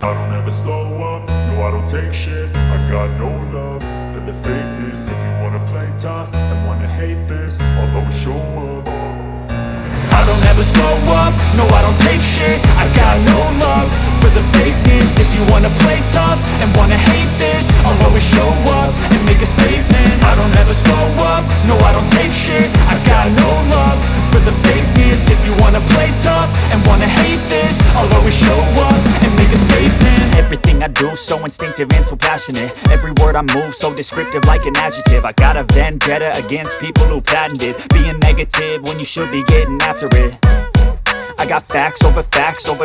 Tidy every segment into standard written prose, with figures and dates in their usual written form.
I don't ever slow up, no I don't take shit. I got no love for the fakeness. If you wanna play tough and wanna hate this, I'll always show up. I don't ever slow up, no I don't take shit. I got no love for the fakeness. If you wanna play tough and wanna hate this, I'll always show up and make a statement. I don't ever slow up, no I don't take shit. I got no love for the fakeness. If you wanna play tough and wanna hate this, I'll always show up and make a statement. Everything I do so instinctive and so passionate. Every word I move so descriptive like an adjective. I got a vendetta against people who patented being negative when you should be getting after it. I got facts over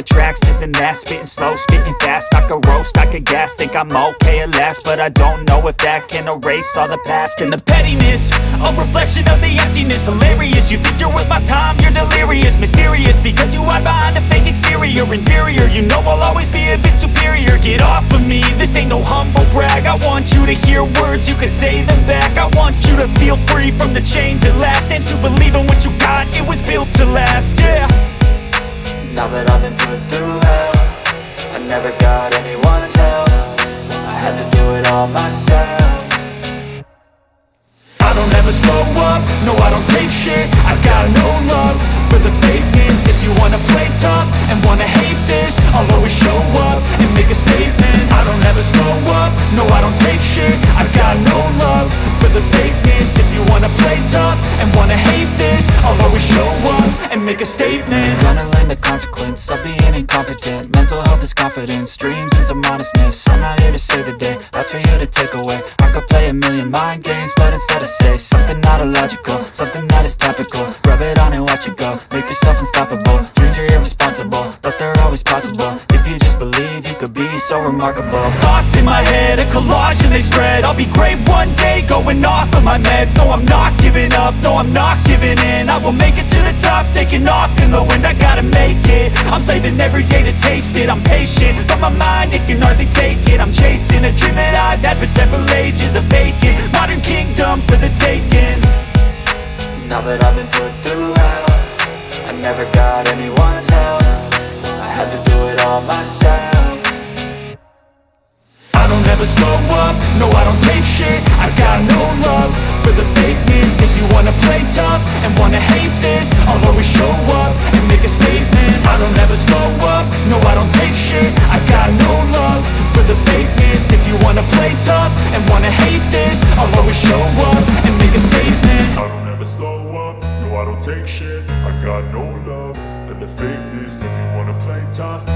tracks, this and that. Spitting slow, spitting fast, I could roast, I could gas. Think I'm okay at last, but I don't know if that can erase all the past. And the pettiness, a reflection of the emptiness. Hilarious, you think you're worth my time, you're delirious. Mysterious, because you hide behind a fake exterior. Inferior, you know I'll always be a bit superior. Get off of me, this ain't no humble brag. I want you to hear words, you can say them back. I want you to feel free from the chains at last, and to believe in what you got, it was built to last, yeah. Now that I've been put through hell, I never got anyone's help. I had to do it all myself. I don't ever slow up, no I don't take shit. I got no love for the fakeness. If you wanna play tough and wanna hate this, I'll always show up and make a statement. I don't ever slow up, no I don't take shit. I got no love for the fakeness. If you wanna play tough and wanna hate this, I'll always show up and make a statement. Gonna learn the consequence of being incompetent. Mental health is confidence, dreams and some honestness. I'm not here to save the day, that's for you to take away. I could play a million mind games, but instead I say something not illogical, something that is topical. Rub it on and watch it go, make yourself unstoppable. Dreams are irresponsible, but they're always possible. If you just believe, you could be so remarkable. Thoughts in my head, a collage and they spread. I'll be great one day, going off of my meds. No, I'm not giving up, no, I'm not giving in. I will make it to the top, taking off in the wind. I gotta make it, I'm saving every day to taste it. I'm patient, but my mind, it can hardly take it. I'm chasing a dream that I've had for several ages. A vacant, modern kingdom for the taking. Now that I've been put through hell, I never got anyone's help. I had to do it all myself. I don't ever slow up, no I don't take shit. I got no love for the fakeness. If you wanna play tough and wanna hate this, I'll always show up and make a statement. I don't ever slow up, no I don't take shit. I got no love for the fakeness. If you wanna play tough and wanna hate this, I'll always show up and make a statement. I don't ever slow up, no I don't take shit. I got no love for the fakeness. If you wanna play tough